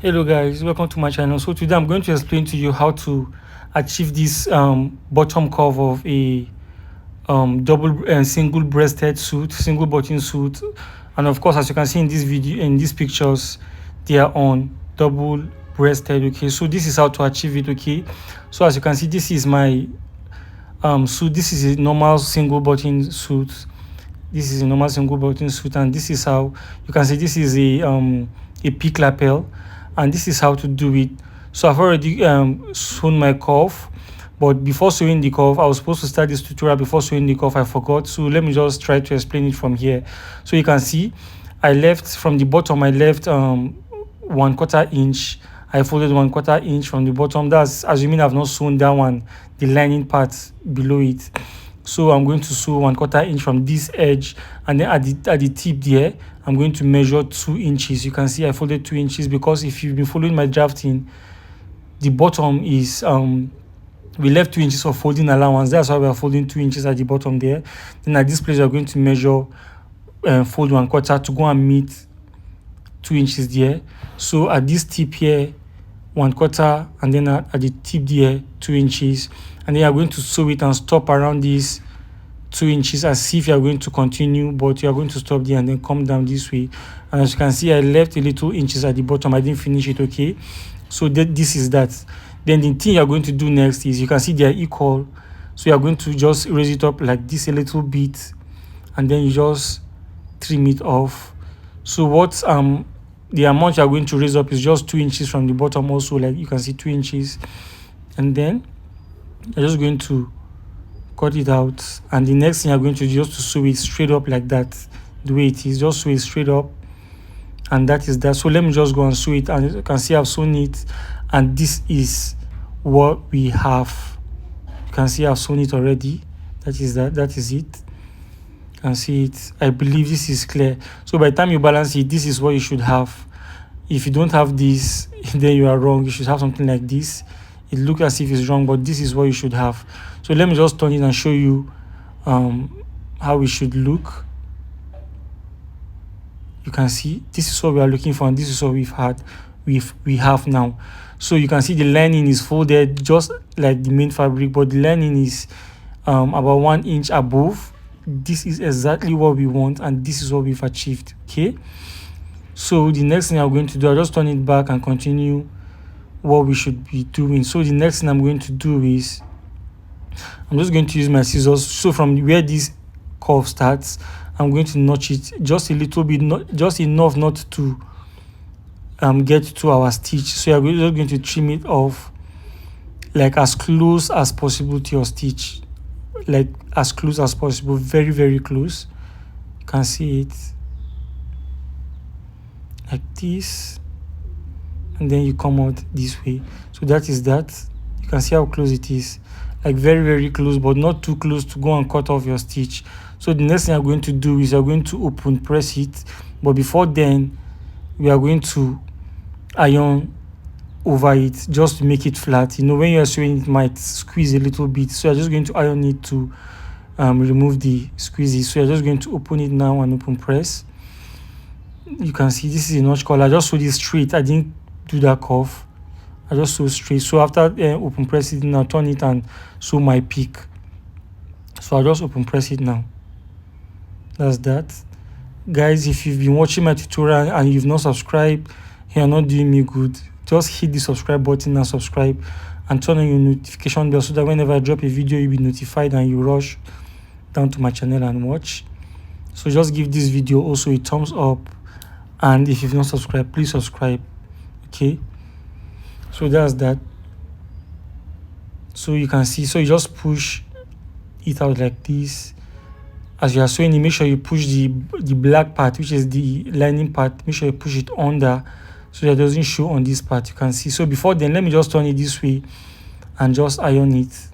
Hello guys, welcome to my channel. So today I'm going to explain to you how to achieve this bottom curve of a double and single breasted suit, single button suit. And of course, as you can see in this video, in these pictures, they are on double breasted. Okay, so this is how to achieve it. Okay, so as you can see, this is my suit. This is a normal single button suit. This is a normal single button suit, and this is how you can see this is a peak lapel, and this is how to do it. So I've already sewn my cuff, but before sewing the cuff, I was supposed to start this tutorial before sewing the cuff. I forgot, so let me just try to explain it from here. So you can see I left from the bottom, I left 1/4 inch. I folded 1/4 inch from the bottom. That's assuming I've not sewn that one, the lining part below it. So I'm going to sew 1/4 inch from this edge, and then at the tip there, I'm going to measure 2 inches. You can see I folded 2 inches because if you've been following my drafting, the bottom is we left 2 inches of folding allowance. That's why we are folding 2 inches at the bottom there. Then at this place, we are going to measure fold 1/4 to go and meet 2 inches there. So at this tip here, 1/4, and then at the tip there, 2 inches, and then you are going to sew it and stop around these 2 inches as if you are going to continue, but you are going to stop there and then come down this way. And as you can see, I left a little inches at the bottom. I didn't finish it. Okay, so this is that. Then the thing you are going to do next is, you can see they are equal, so you are going to just raise it up like this a little bit, and then you just trim it off. So what the amount you are going to raise up is just 2 inches from the bottom also, like you can see 2 inches, and then you're just going to cut it out. And the next thing you're going to do is just to sew it straight up like that, the way it is. Just sew it straight up, and that is that. So let me just go and sew it, and you can see I've sewn it, and this is what we have. You can see I've sewn it already. That is it. You can see it. I believe this is clear. So by the time you balance it, this is what you should have. If you don't have this, then you are wrong. You should have something like this. It looks as if it's wrong, but this is what you should have. So let me just turn it and show you how it should look. You can see this is what we are looking for, and this is what we have now. So you can see the lining is folded just like the main fabric, but the lining is about 1 inch above. This is exactly what we want, and this is what we've achieved. Okay, so the next thing I'm going to do, I'll just turn it back and continue what we should be doing. So the next thing I'm going to do is, I'm just going to use my scissors. So from where this curve starts, I'm going to notch it just a little bit, not just enough not to get to our stitch. So you're just going to trim it off like as close as possible to your stitch, like as close as possible, very, very close. You can see it like this, and then you come out this way. So that is that. You can see how close it is, like very, very close, but not too close to go and cut off your stitch. So the next thing I'm going to do is I'm going to open press it, but before then we are going to iron over it just to make it flat. You know, when you are sewing, it might squeeze a little bit, so I'm just going to iron it to remove the squeezy. So you're just going to open it now and open press. You can see this is a notch collar. I just sewed it straight. I didn't do that curve. I just sew straight. So after open press it, now turn it and sew my peak. So I just open press it now. That's that, guys. If you've been watching my tutorial and you've not subscribed, you're not doing me good. Just hit the subscribe button and subscribe, and turn on your notification bell so that whenever I drop a video, you'll be notified and you rush down to my channel and watch. So just give this video also a thumbs up, and if you've not subscribed, please subscribe. Okay, so that's that. So you can see, so you just push it out like this. As you are sewing it, make sure you push the black part, which is the lining part, make sure you push it under so that it doesn't show on this part. You can see. So before then, let me just turn it this way and just iron it.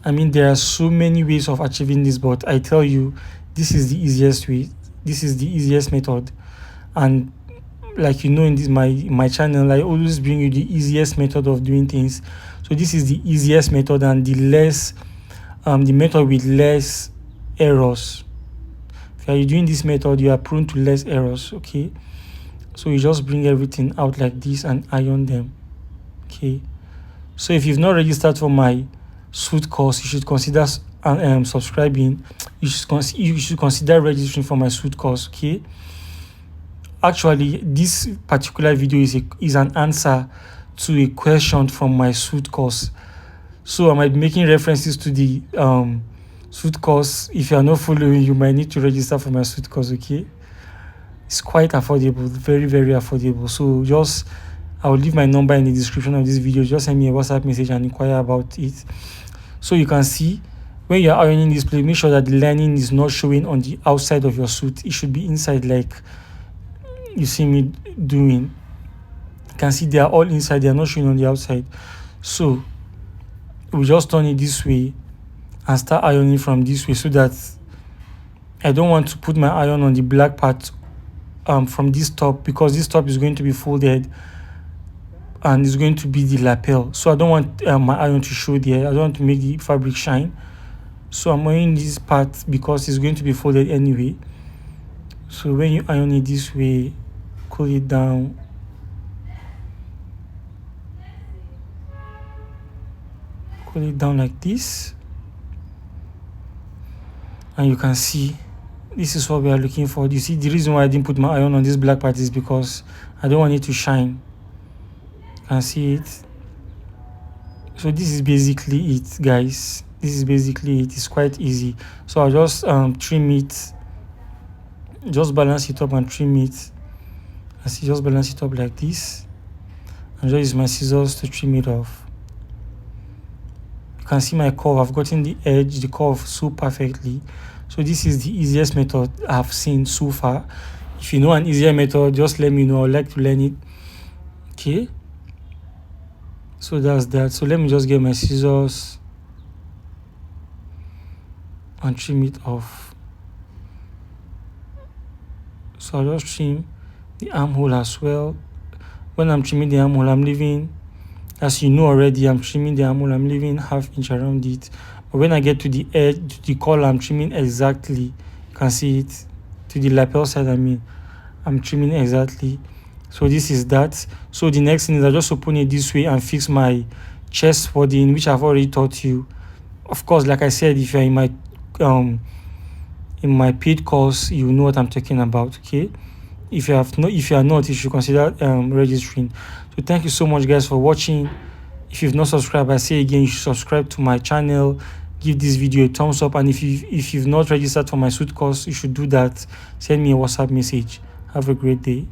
I mean, there are so many ways of achieving this, but I tell you, this is the easiest way. This is the easiest method. And like you know, in this my channel, I always bring you the easiest method of doing things. So this is the easiest method and the method with less errors. If you are doing this method, you are prone to less errors. Okay, So you just bring everything out like this and iron them. Okay, so if you've not registered for my suit course, you should consider subscribing. You should consider registering for my suit course. Okay, actually this particular video is an answer to a question from my suit course, so I might be making references to the suit course. If you are not following, you might need to register for my suit course. Okay, it's quite affordable, very very affordable. So just, I will leave my number in the description of this video. Just send me a WhatsApp message and inquire about it. So you can see when you're ironing this plate, make sure that the lining is not showing on the outside of your suit. It should be inside, like you see me doing. You can see they are all inside, they are not showing on the outside. So we just turn it this way and start ironing from this way, so that I don't want to put my iron on the black part from this top, because this top is going to be folded and it's going to be the lapel. So I don't want my iron to show there. I don't want to make the fabric shine. So I'm ironing this part because it's going to be folded anyway. So when you iron it this way, cool it down. Cool it down like this. And you can see this is what we are looking for. You see, the reason why I didn't put my iron on this black part is because I don't want it to shine. You can see it. So this is basically it, guys. This is basically it. It's quite easy. So I'll just trim it. Just balance it up and trim it. I see, just balance it up like this. And just use my scissors to trim it off. You can see my curve. I've gotten the edge, the curve so perfectly. So this is the easiest method I've seen so far. If you know an easier method, just let me know. I'd like to learn it. Okay. So that's that. So let me just get my scissors and trim it off. So I'll just trim the armhole as well. When I'm trimming the armhole, I'm leaving, as you know already, I'm trimming the armhole, I'm leaving ½ inch around it. But when I get to the edge, to the collar, I'm trimming exactly. You can see it. To the lapel side, I'm trimming exactly. So this is that. So the next thing is I just open it this way and fix my chest padding, which I've already taught you. Of course, like I said, if you're in my paid course, you know what I'm talking about. Okay, if you are not, you should consider registering. So thank you so much, guys, for watching. If you've not subscribed, I say again, you should subscribe to my channel. Give this video a thumbs up, and if you've not registered for my suit course, you should do that. Send me a WhatsApp message. Have a great day.